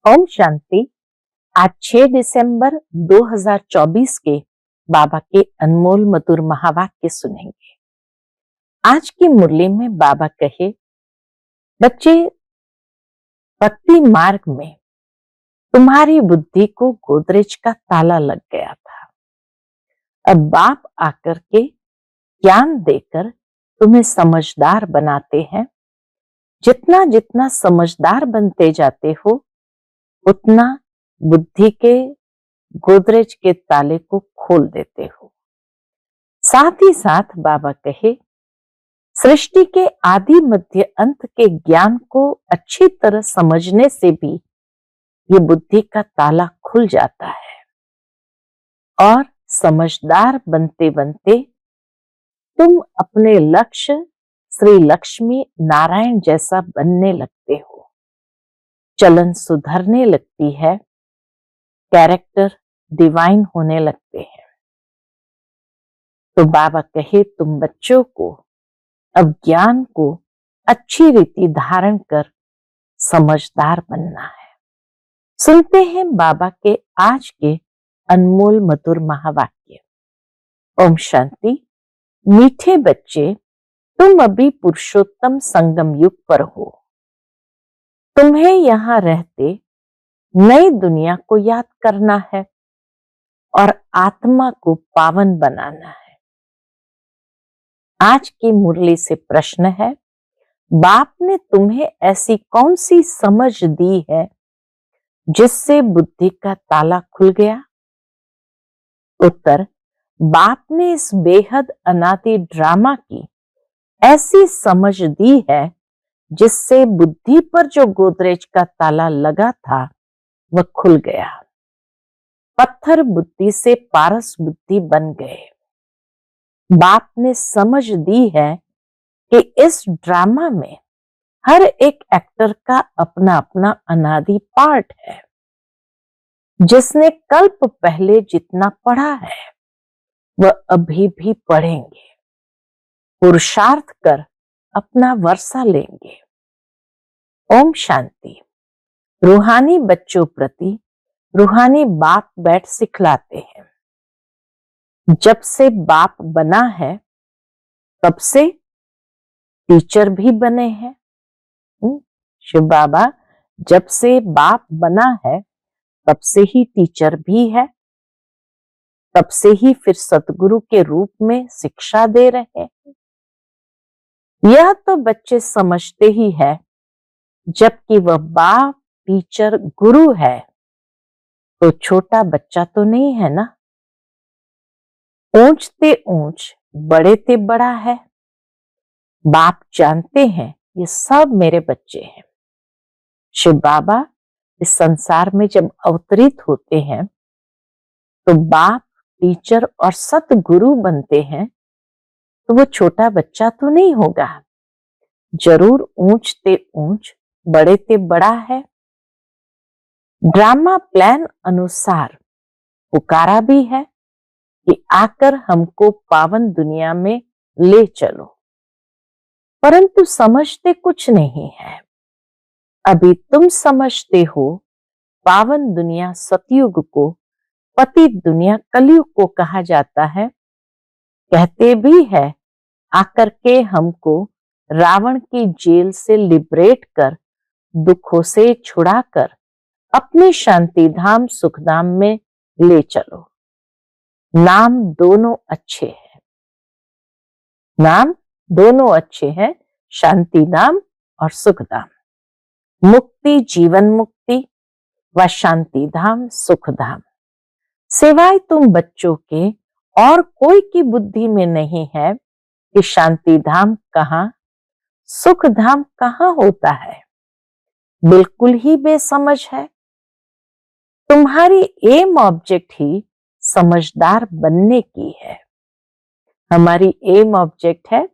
ओम शांति। आज 6 दिसंबर 2024 के बाबा के अनमोल मधुर महावाक्य सुनेंगे। आज की मुरली में बाबा कहे, बच्चे, भक्ति मार्ग में तुम्हारी बुद्धि को गोदरेज का ताला लग गया था। अब बाप आकर के ज्ञान देकर तुम्हें समझदार बनाते हैं। जितना जितना समझदार बनते जाते हो, उतना बुद्धि के गोदरेज के ताले को खोल देते हो। साथ ही साथ बाबा कहे, सृष्टि के आदि मध्य अंत के ज्ञान को अच्छी तरह समझने से भी ये बुद्धि का ताला खुल जाता है और समझदार बनते बनते तुम अपने लक्ष्य श्री लक्ष्मी नारायण जैसा बनने लगते हो। चलन सुधरने लगती है, कैरेक्टर डिवाइन होने लगते हैं। तो बाबा कहे, तुम बच्चों को अब ज्ञान को अच्छी रीति धारण कर समझदार बनना है। सुनते हैं बाबा के आज के अनमोल मधुर महावाक्य। ओम शांति। मीठे बच्चे, तुम अभी पुरुषोत्तम संगम युग पर हो। तुम्हें यहां रहते नई दुनिया को याद करना है और आत्मा को पावन बनाना है। आज की मुरली से प्रश्न है, बाप ने तुम्हें ऐसी कौन सी समझ दी है जिससे बुद्धि का ताला खुल गया? उत्तर, बाप ने इस बेहद अनादि ड्रामा की ऐसी समझ दी है जिससे बुद्धि पर जो गोदरेज का ताला लगा था वह खुल गया। पत्थर बुद्धि से पारस बुद्धि बन गए। बाप ने समझ दी है कि इस ड्रामा में हर एक एक्टर का अपना अपना अनादि पार्ट है। जिसने कल्प पहले जितना पढ़ा है वह अभी भी पढ़ेंगे, पुरुषार्थ कर अपना वर्षा लेंगे। ओम शांति। रूहानी बच्चों प्रति रूहानी बाप बैठ सिखलाते हैं। जब से बाप बना है तब से टीचर भी बने हैं। शिव बाबा जब से बाप बना है तब से ही टीचर भी है, तब से ही फिर सतगुरु के रूप में शिक्षा दे रहे हैं। यह तो बच्चे समझते ही है, जबकि वह बाप टीचर गुरु है तो छोटा बच्चा तो नहीं है ना। ऊंच ते ऊंच, बड़े ते बड़ा है। बाप जानते हैं ये सब मेरे बच्चे हैं। शिव बाबा इस संसार में जब अवतरित होते हैं तो बाप टीचर और सतगुरु बनते हैं, तो वो छोटा बच्चा तो नहीं होगा। जरूर ऊंच ते ऊंच, बड़े ते बड़ा है। ड्रामा प्लान अनुसार पुकारा भी है कि आकर हमको पावन दुनिया में ले चलो, परंतु समझते कुछ नहीं है। अभी तुम समझते हो पावन दुनिया सतयुग को, पतित दुनिया कलयुग को कहा जाता है। कहते भी है, आकर के हमको रावण की जेल से लिबरेट कर, दुखों से छुड़ाकर अपने शांति धाम सुखधाम में ले चलो। नाम दोनों अच्छे हैं, नाम दोनों अच्छे हैं, शांति धाम और सुख धाम। मुक्ति जीवन मुक्ति व शांति धाम सुख धाम सिवाय तुम बच्चों के और कोई की बुद्धि में नहीं है कि शांति धाम कहां, सुख धाम कहां होता है। बिल्कुल ही बेसमझ है। तुम्हारी एम ऑब्जेक्ट ही समझदार बनने की है। हमारी एम ऑब्जेक्ट है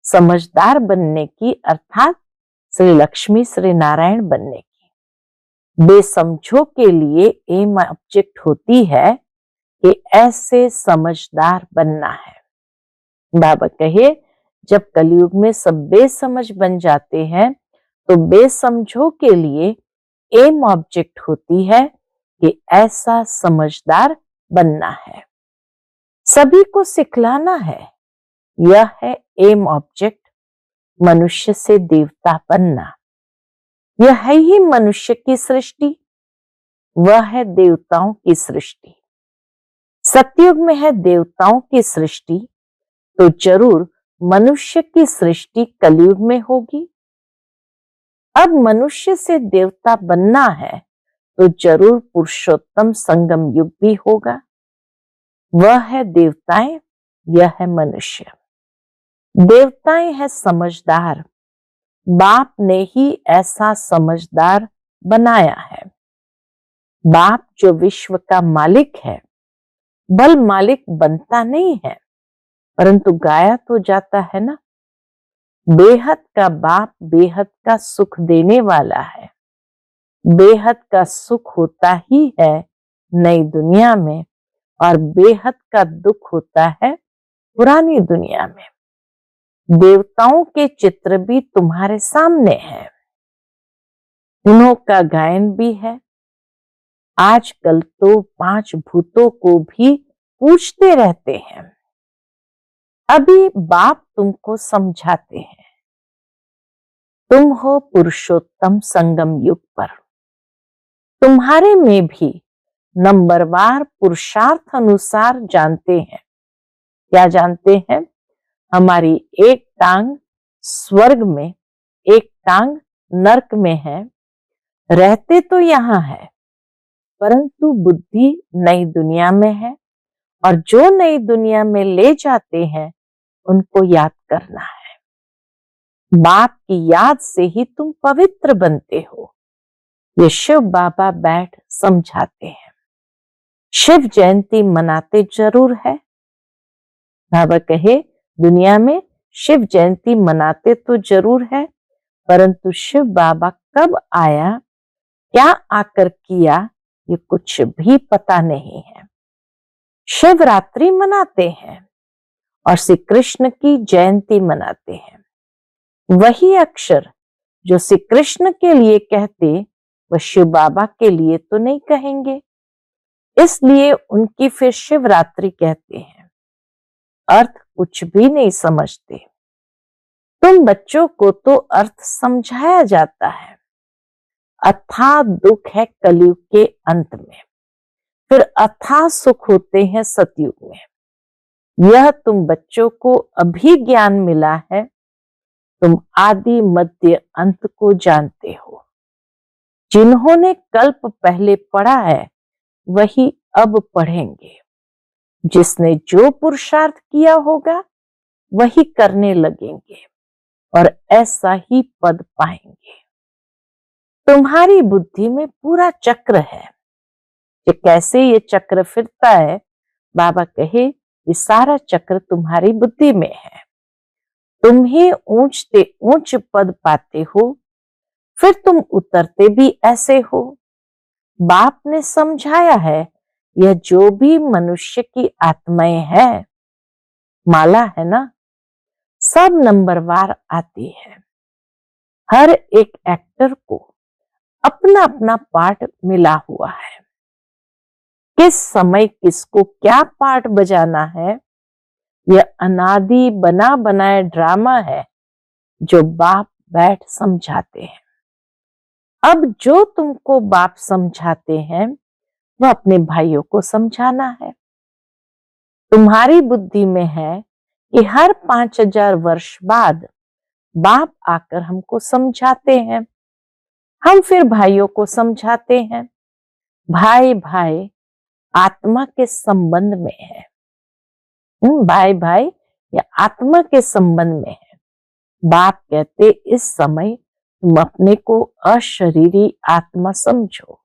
समझदार बनने की, अर्थात श्री लक्ष्मी श्री नारायण बनने की। बेसमझों के लिए एम ऑब्जेक्ट होती है कि ऐसे समझदार बनना है। बाबा कहे, जब कलयुग में सब बेसमझ बन जाते हैं तो बेसमझों के लिए एम ऑब्जेक्ट होती है कि ऐसा समझदार बनना है, सभी को सिखलाना है। यह है एम ऑब्जेक्ट, मनुष्य से देवता बनना। यह है ही मनुष्य की सृष्टि, वह है देवताओं की सृष्टि। सतयुग में है देवताओं की सृष्टि, तो जरूर मनुष्य की सृष्टि कलयुग में होगी। अब मनुष्य से देवता बनना है तो जरूर पुरुषोत्तम संगम युग भी होगा। वह है देवताएं, यह है मनुष्य। देवताएं है समझदार, बाप ने ही ऐसा समझदार बनाया है। बाप जो विश्व का मालिक है, बल मालिक बनता नहीं है, परंतु गाया तो जाता है ना। बेहद का बाप बेहद का सुख देने वाला है। बेहद का सुख होता ही है नई दुनिया में, और बेहद का दुख होता है पुरानी दुनिया में। देवताओं के चित्र भी तुम्हारे सामने हैं, उन्हों का गायन भी है। आजकल तो 5 भूतों को भी पूछते रहते हैं। अभी बाप तुमको समझाते हैं। तुम हो पुरुषोत्तम संगम युग पर। तुम्हारे में भी नंबरवार पुरुषार्थ अनुसार जानते हैं। क्या जानते हैं? हमारी एक टांग स्वर्ग में, एक टांग नरक में है। रहते तो यहां है, परंतु बुद्धि नई दुनिया में है, और जो नई दुनिया में ले जाते हैं उनको याद करना है। बाप की याद से ही तुम पवित्र बनते हो। ये शिव बाबा बैठ समझाते हैं। शिव जयंती मनाते जरूर है। बाबा कहे दुनिया में शिव जयंती मनाते तो जरूर है, परंतु शिव बाबा कब आया, क्या आकर किया, ये कुछ भी पता नहीं है। शिवरात्रि मनाते हैं और श्री कृष्ण की जयंती मनाते हैं। वही अक्षर जो श्री कृष्ण के लिए कहते, वह शिव बाबा के लिए तो नहीं कहेंगे, इसलिए उनकी फिर शिवरात्रि कहते हैं। अर्थ कुछ भी नहीं समझते। तुम बच्चों को तो अर्थ समझाया जाता है। अथाह दुख है कलयुग के अंत में, फिर अथाह सुख होते हैं सतयुग में। यह तुम बच्चों को अभी ज्ञान मिला है। तुम आदि मध्य अंत को जानते हो। जिन्होंने कल्प पहले पढ़ा है वही अब पढ़ेंगे। जिसने जो पुरुषार्थ किया होगा वही करने लगेंगे और ऐसा ही पद पाएंगे। तुम्हारी बुद्धि में पूरा चक्र है कि कैसे ये चक्र फिरता है। बाबा कहे ये सारा चक्र तुम्हारी बुद्धि में है। तुम ही ऊंचते ऊंच पद पाते हो, फिर तुम उतरते भी ऐसे हो। बाप ने समझाया है, यह जो भी मनुष्य की आत्माएं है, माला है ना, सब नंबरवार आती है। हर एक एक्टर को अपना अपना पार्ट मिला हुआ है। किस समय किसको क्या पार्ट बजाना है, यह अनादि बना बनाया ड्रामा है जो बाप बैठ समझाते हैं। अब जो तुमको बाप समझाते हैं वह अपने भाइयों को समझाना है। तुम्हारी बुद्धि में है कि हर 5000 वर्ष बाद बाप आकर हमको समझाते हैं। हम फिर भाइयों को समझाते हैं। भाई भाई आत्मा के संबंध में है। भाई भाई या आत्मा के संबंध में है। बाप कहते इस समय तुम अपने को अशरीरी आत्मा समझो।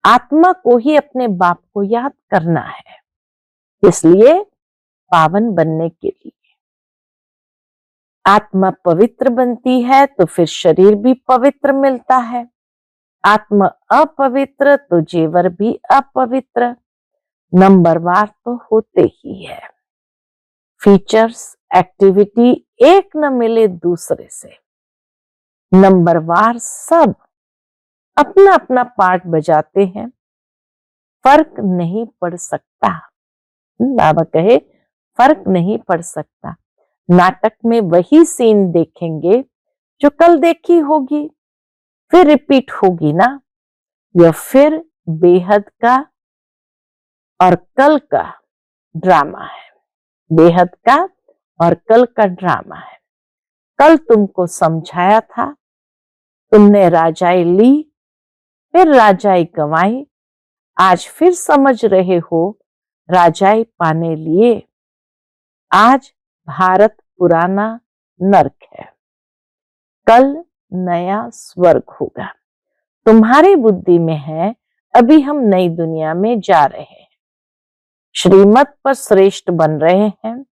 आत्मा को ही अपने बाप को याद करना है, इसलिए पावन बनने के लिए। आत्मा पवित्र बनती है तो फिर शरीर भी पवित्र मिलता है। आत्मा अपवित्र तो जेवर भी अपवित्र। नंबरवार तो होते ही है। फीचर्स एक्टिविटी एक न मिले दूसरे से। नंबरवार सब अपना अपना पार्ट बजाते हैं, फर्क नहीं पड़ सकता। बाबा कहे फर्क नहीं पड़ सकता। नाटक में वही सीन देखेंगे जो कल देखी होगी, फिर रिपीट होगी ना। यह फिर बेहद का और कल का ड्रामा है। बेहद का और कल का ड्रामा है। कल तुमको समझाया था, तुमने राजाई ली, फिर राजाई गंवाई, आज फिर समझ रहे हो राजाई पाने लिए। आज भारत पुराना नर्क है, कल नया स्वर्ग होगा। तुम्हारी बुद्धि में है अभी हम नई दुनिया में जा रहे हैं, श्रीमत पर श्रेष्ठ बन रहे हैं।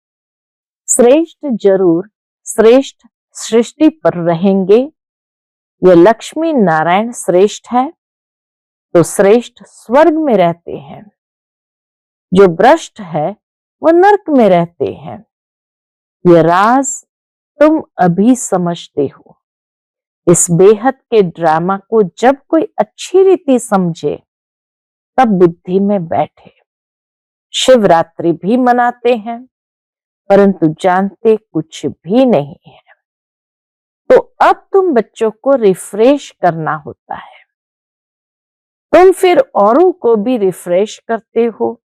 श्रेष्ठ जरूर श्रेष्ठ सृष्टि पर रहेंगे। ये लक्ष्मी नारायण श्रेष्ठ है तो श्रेष्ठ स्वर्ग में रहते हैं, जो भ्रष्ट है वो नरक में रहते हैं। ये राज तुम अभी समझते हो। इस बेहद के ड्रामा को जब कोई अच्छी रीति समझे तब बुद्धि में बैठे। शिवरात्रि भी मनाते हैं परंतु जानते कुछ भी नहीं है। तो अब तुम बच्चों को रिफ्रेश करना होता है। तुम फिर औरों को भी रिफ्रेश करते हो।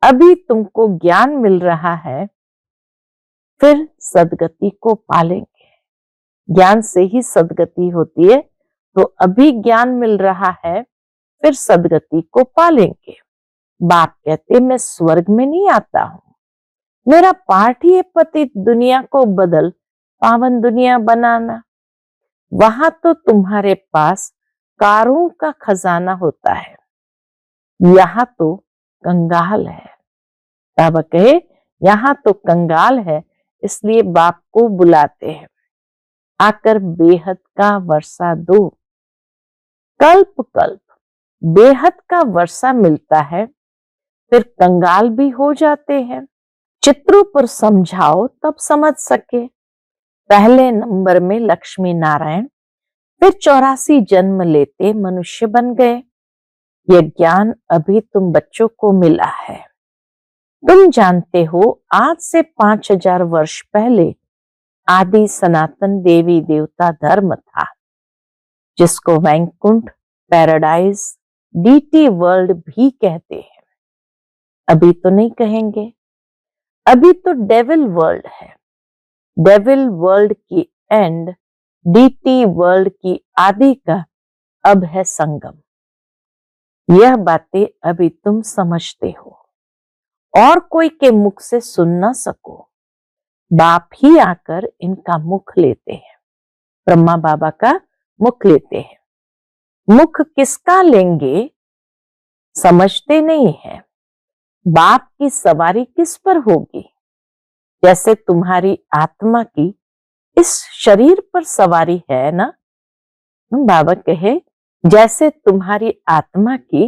अभी तुमको ज्ञान मिल रहा है, फिर सदगति को पालेंगे। ज्ञान से ही सदगति होती है, तो अभी ज्ञान मिल रहा है, फिर सदगति को पालेंगे। बाप कहते मैं स्वर्ग में नहीं आता हूं, मेरा पाठ ही है पतित दुनिया को बदल पावन दुनिया बनाना। वहां तो तुम्हारे पास कारों का खजाना होता है, यहां तो कंगाल है। बाबा कहे यहां तो कंगाल है, इसलिए बाप को बुलाते हैं, आकर बेहद का वर्षा दो। कल्प कल्प बेहद का वर्षा मिलता है, फिर कंगाल भी हो जाते हैं। चित्रों पर समझाओ तब समझ सके। पहले नंबर में लक्ष्मी नारायण, फिर 84 जन्म लेते मनुष्य बन गए। यह ज्ञान अभी तुम बच्चों को मिला है। तुम जानते हो आज से 5000 वर्ष पहले आदि सनातन देवी देवता धर्म था, जिसको वैकुंठ, पैराडाइज, डीटी वर्ल्ड भी कहते हैं। अभी तो नहीं कहेंगे, अभी तो डेविल वर्ल्ड है। डेविल वर्ल्ड की एंड, डीटी वर्ल्ड की आदि का अब है संगम। यह बातें अभी तुम समझते हो और कोई के मुख से सुन ना सको। बाप ही आकर इनका मुख लेते हैं, ब्रह्मा बाबा का मुख लेते हैं। मुख किसका लेंगे समझते नहीं है। बाप की सवारी किस पर होगी? जैसे तुम्हारी आत्मा की इस शरीर पर सवारी है ना। बाबा कहे जैसे तुम्हारी आत्मा की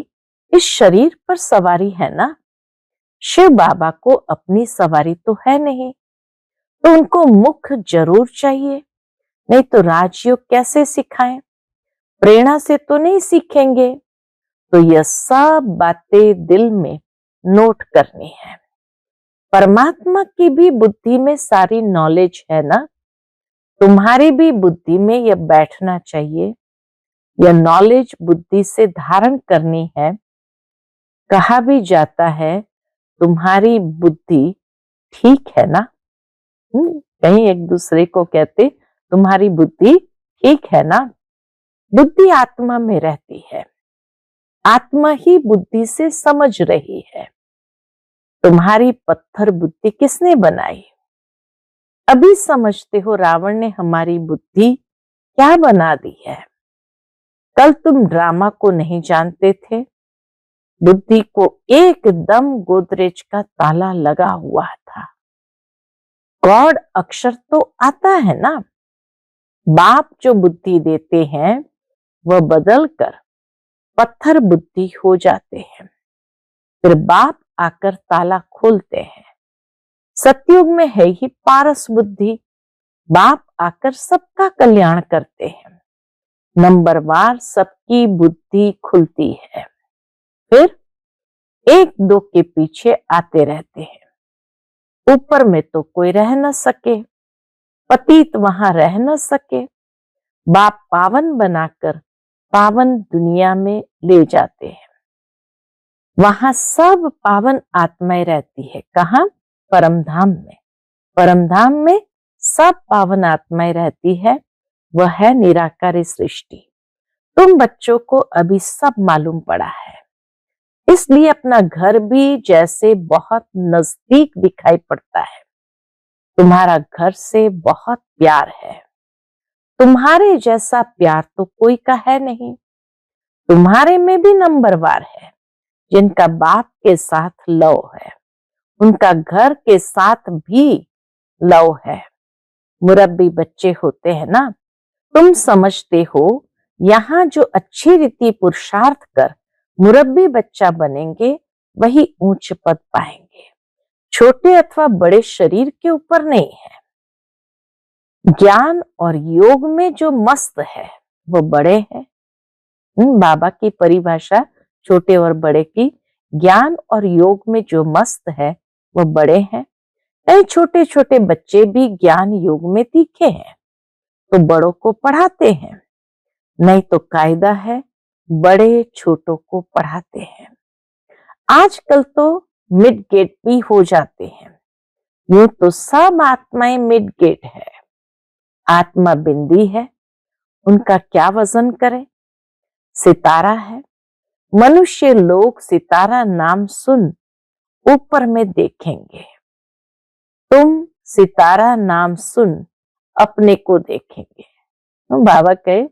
इस शरीर पर सवारी है ना। शिव बाबा को अपनी सवारी तो है नहीं, तो उनको मुख जरूर चाहिए, नहीं तो राजयोग कैसे सिखाएं? प्रेरणा से तो नहीं सीखेंगे। तो यह सब बातें दिल में नोट करनी है। परमात्मा की भी बुद्धि में सारी नॉलेज है ना, तुम्हारी भी बुद्धि में यह बैठना चाहिए। यह नॉलेज बुद्धि से धारण करनी है। कहा भी जाता है तुम्हारी बुद्धि ठीक है ना। कहीं एक दूसरे को कहते तुम्हारी बुद्धि ठीक है ना। बुद्धि आत्मा में रहती है, आत्मा ही बुद्धि से समझ रही है। तुम्हारी पत्थर बुद्धि किसने बनाई? अभी समझते हो रावण ने हमारी बुद्धि क्या बना दी है। कल तुम ड्रामा को नहीं जानते थे। बुद्धि को एकदम गोदरेज का ताला लगा हुआ था। गॉड अक्षर तो आता है ना। बाप जो बुद्धि देते हैं वह बदल कर पत्थर बुद्धि हो जाते हैं। फिर बाप आकर ताला खोलते हैं। सतयुग में है ही पारस बुद्धि, बाप आकर सबका कल्याण करते हैं। नंबरवार सबकी बुद्धि खुलती है, फिर एक दो के पीछे आते रहते हैं। ऊपर में तो कोई रह न सके, पतित वहां रह न सके। बाप पावन बनाकर पावन दुनिया में ले जाते हैं। वहां सब पावन आत्माएं रहती है। कहाँ? परमधाम में। परमधाम में सब पावन आत्माएं रहती है। वह है निराकारी सृष्टि। तुम बच्चों को अभी सब मालूम पड़ा है, इसलिए अपना घर भी जैसे बहुत नजदीक दिखाई पड़ता है। तुम्हारा घर से बहुत प्यार है। तुम्हारे जैसा प्यार तो कोई का है नहीं। तुम्हारे में भी नंबरवार है, जिनका बाप के साथ लव है, उनका घर के साथ भी लव है। मुरब्बी बच्चे होते हैं ना, तुम समझते हो यहाँ जो अच्छी रीति पुरुषार्थ कर मुरब्बी बच्चा बनेंगे वही ऊंच पद पाएंगे। छोटे अथवा बड़े शरीर के ऊपर नहीं है। ज्ञान और योग में जो मस्त है वो बड़े हैं। बाबा की परिभाषा छोटे और बड़े की, ज्ञान और योग में जो मस्त है वो बड़े हैं। कई छोटे छोटे बच्चे भी ज्ञान योग में तीखे हैं तो बड़ों को पढ़ाते हैं, नहीं तो कायदा है बड़े छोटों को पढ़ाते हैं। आजकल तो मिड गेट भी हो जाते हैं। यूं तो सब आत्माएं मिड गेट है। आत्मा बिंदी है, उनका क्या वजन करे? सितारा है। मनुष्य लोग सितारा नाम सुन ऊपर में देखेंगे। तुम सितारा नाम सुन अपने को देखेंगे। तो बाबा कहे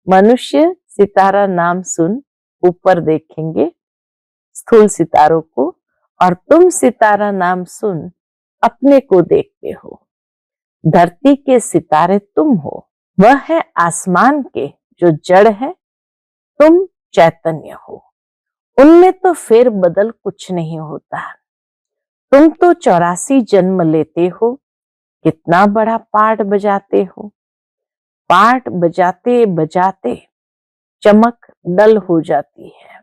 मनुष्य सितारा नाम सुन ऊपर देखेंगे स्थूल सितारों को, और तुम सितारा नाम सुन अपने को देखते हो। धरती के सितारे तुम हो, वह है आसमान के जो जड़ है, तुम चैतन्य हो। उनमें तो फेर बदल कुछ नहीं होता। तुम तो 84 जन्म लेते हो, कितना बड़ा पाठ बजाते हो। पाठ बजाते बजाते चमक डल हो जाती है।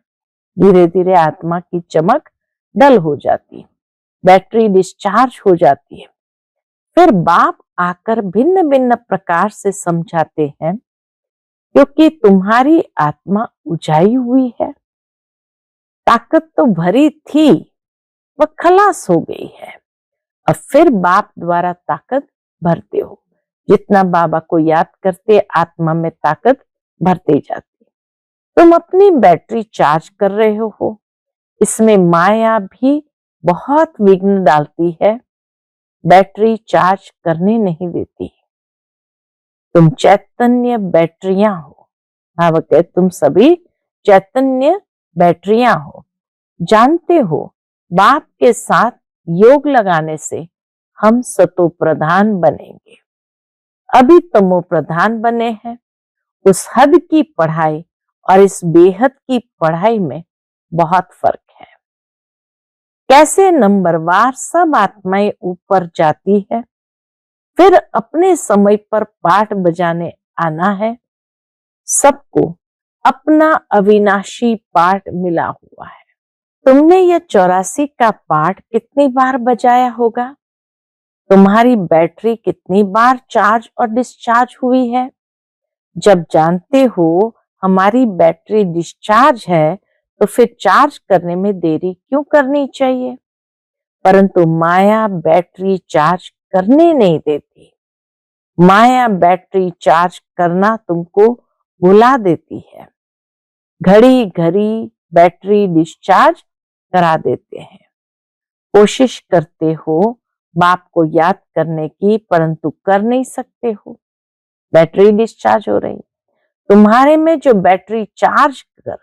धीरे धीरे आत्मा की चमक डल हो जाती है, बैटरी डिस्चार्ज हो जाती है। फिर बाप आकर भिन्न भिन्न प्रकार से समझाते हैं, क्योंकि तुम्हारी आत्मा उजाई हुई है। ताकत तो भरी थी, वह खलास हो गई है। अब फिर बाप द्वारा ताकत भरते हो। जितना बाबा को याद करते आत्मा में ताकत भरते जाती। तुम अपनी बैटरी चार्ज कर रहे हो। इसमें माया भी बहुत विघ्न डालती है, बैटरी चार्ज करने नहीं देती। तुम चैतन्य बैटरियां हो। भावक है तुम सभी चैतन्य बैटरियां हो। जानते हो बाप के साथ योग लगाने से हम सतो प्रधान बनेंगे। अभी तमो प्रधान बने हैं। उस हद की पढ़ाई और इस बेहद की पढ़ाई में बहुत फर्क है। कैसे नंबरवार सब आत्माएं ऊपर जाती है, फिर अपने समय पर पाठ बजाने आना है। सबको अपना अविनाशी पाठ मिला हुआ है। तुमने यह 84 का पाठ कितनी बार बजाया होगा? तुम्हारी बैटरी कितनी बार चार्ज और डिस्चार्ज हुई है? जब जानते हो हमारी बैटरी डिस्चार्ज है तो फिर चार्ज करने में देरी क्यों करनी चाहिए? परंतु माया बैटरी चार्ज करने नहीं देती। माया बैटरी चार्ज करना तुमको भुला देती है। घड़ी घड़ी बैटरी डिस्चार्ज करा देते हैं। कोशिश करते हो बाप को याद करने की, परंतु कर नहीं सकते हो। बैटरी डिस्चार्ज हो रही। तुम्हारे में जो बैटरी चार्ज कर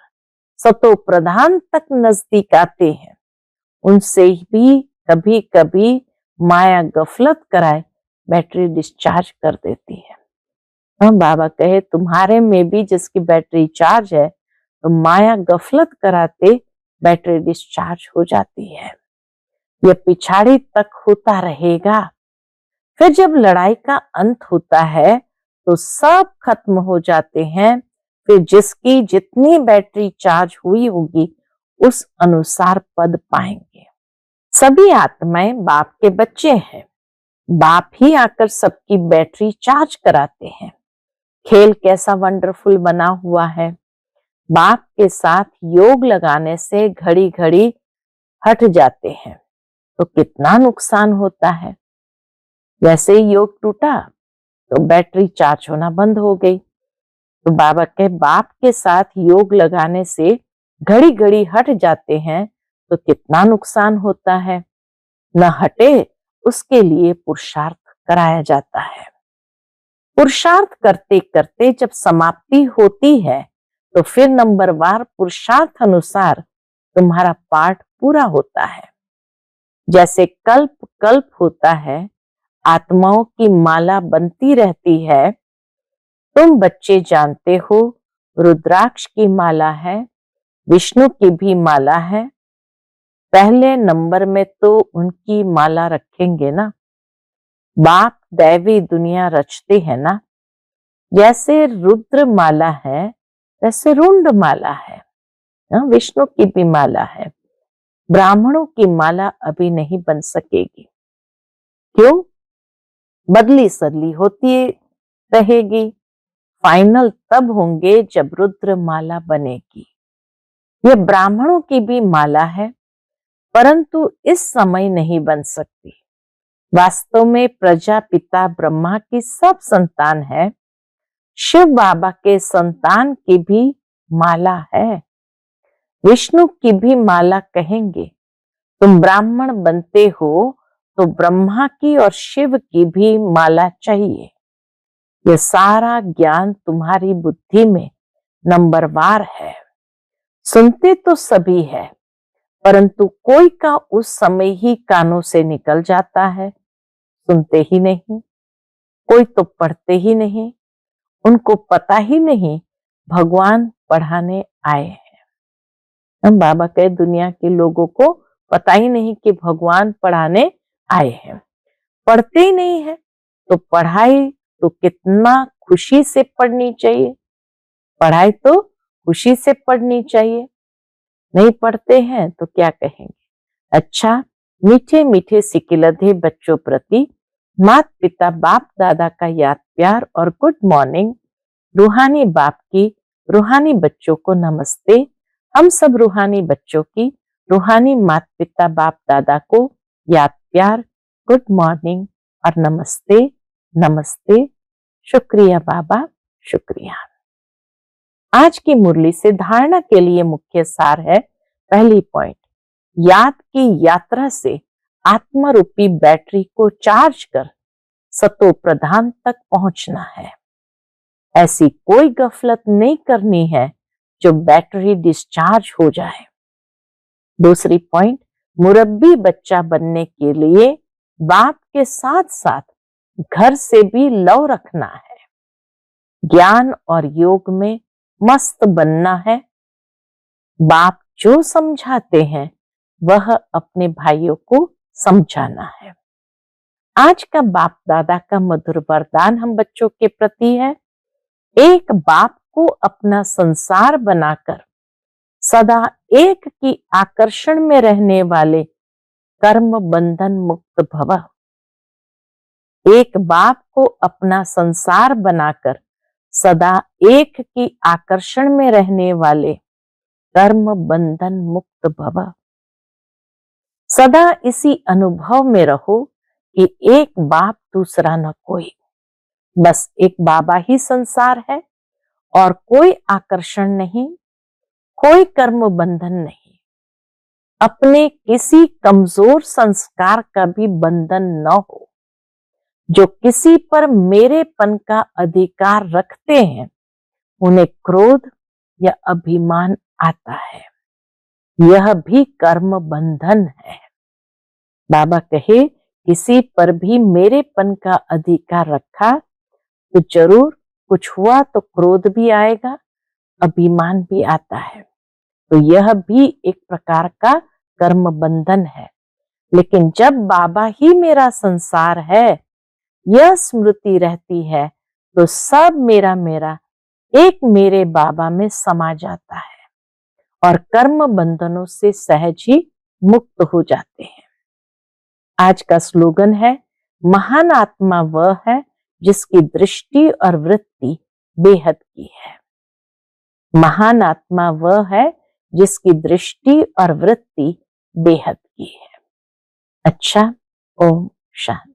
सतो प्रधान तक नजदीक आते हैं, उनसे भी कभी कभी माया गफलत कराए बैटरी डिस्चार्ज कर देती है। हम बाबा कहे तुम्हारे में भी जिसकी बैटरी चार्ज है, तो माया गफलत कराते बैटरी डिस्चार्ज हो जाती है। यह पिछाड़ी तक होता रहेगा। फिर जब लड़ाई का अंत होता है तो सब खत्म हो जाते हैं फिर जिसकी जितनी बैटरी चार्ज हुई होगी उस अनुसार पद पाएंगे। सभी आत्माएं बाप के बच्चे हैं। बाप ही आकर सबकी बैटरी चार्ज कराते हैं। खेल कैसा वंडरफुल बना हुआ है। बाप के साथ योग लगाने से घड़ी घड़ी हट जाते हैं तो कितना नुकसान होता है। जैसे ही योग टूटा तो बैटरी चार्ज होना बंद हो गई। तो बाबा के बाप के साथ योग लगाने से घड़ी घड़ी हट जाते हैं तो कितना नुकसान होता है। न हटे उसके लिए पुरुषार्थ कराया जाता है। पुरुषार्थ करते करते जब समाप्ति होती है तो फिर नंबरवार पुरुषार्थ अनुसार तुम्हारा पाठ पूरा होता है। जैसे कल्प कल्प होता है, आत्माओं की माला बनती रहती है। तुम बच्चे जानते हो रुद्राक्ष की माला है, विष्णु की भी माला है। पहले नंबर में तो उनकी माला रखेंगे ना। बाप दैवी दुनिया रचते हैं ना। जैसे रुद्र माला है वैसे रुंड माला है, विष्णु की भी माला है। ब्राह्मणों की माला अभी नहीं बन सकेगी। क्यों? बदली सदली होती रहेगी। फाइनल तब होंगे जब रुद्र माला बनेगी। ये ब्राह्मणों की भी माला है परंतु इस समय नहीं बन सकती। वास्तव में प्रजापिता ब्रह्मा की सब संतान है। शिव बाबा के संतान की भी माला है। विष्णु की भी माला कहेंगे। तुम ब्राह्मण बनते हो तो ब्रह्मा की और शिव की भी माला चाहिए। यह सारा ज्ञान तुम्हारी बुद्धि में नंबरवार है। सुनते तो सभी है परंतु कोई का उस समय ही कानों से निकल जाता है। सुनते ही नहीं, कोई तो पढ़ते ही नहीं। उनको पता ही नहीं भगवान पढ़ाने आए हैं। हम बाबा के दुनिया के लोगों को पता ही नहीं कि भगवान पढ़ाने आए हैं। पढ़ते ही नहीं है तो पढ़ाई तो कितना खुशी से पढ़नी चाहिए। पढ़ाई तो खुशी से पढ़नी चाहिए। नहीं पढ़ते हैं तो क्या कहेंगे। अच्छा, मीठे मीठे सिकिलधे बच्चों प्रति माता पिता बाप दादा का याद प्यार और गुड मॉर्निंग। रूहानी बाप की रूहानी बच्चों को नमस्ते। हम सब रूहानी बच्चों की रूहानी माता पिता बाप दादा को याद प्यार, गुड मॉर्निंग और नमस्ते नमस्ते। शुक्रिया बाबा, शुक्रिया। आज की मुरली से धारणा के लिए मुख्य सार है। पहली पॉइंट, याद की यात्रा से आत्मा रूपी बैटरी को चार्ज कर सतो प्रधान तक पहुंचना है। ऐसी कोई गफलत नहीं करनी है जो बैटरी डिस्चार्ज हो जाए। दूसरी पॉइंट, मुरब्बी बच्चा बनने के लिए बाप के साथ साथ घर से भी लव रखना है। ज्ञान और योग में मस्त बनना है। बाप जो समझाते हैं वह अपने भाइयों को समझाना है। आज का बाप दादा का मधुर वरदान हम बच्चों के प्रति है। एक बाप को अपना संसार बनाकर सदा एक की आकर्षण में रहने वाले कर्म बंधन मुक्त भव। एक बाप को अपना संसार बनाकर सदा एक की आकर्षण में रहने वाले कर्म बंधन मुक्त भव। सदा इसी अनुभव में रहो कि एक बाप दूसरा न कोई, बस एक बाबा ही संसार है और कोई आकर्षण नहीं, कोई कर्म बंधन नहीं। अपने किसी कमजोर संस्कार का भी बंधन न हो। जो किसी पर मेरेपन का अधिकार रखते हैं उन्हें क्रोध या अभिमान आता है। यह भी कर्म बंधन है। बाबा कहे, किसी पर भी मेरेपन का अधिकार रखा तो जरूर कुछ हुआ तो क्रोध भी आएगा, अभिमान भी आता है। तो यह भी एक प्रकार का कर्म बंधन है। लेकिन जब बाबा ही मेरा संसार है, यह स्मृति रहती है तो सब मेरा मेरा एक मेरे बाबा में समा जाता है और कर्म बंधनों से सहज ही मुक्त हो जाते हैं। आज का स्लोगन है, महान आत्मा वह है जिसकी दृष्टि और वृत्ति बेहद की है। महान आत्मा वह है जिसकी दृष्टि और वृत्ति बेहद की है। अच्छा, ओम शांति।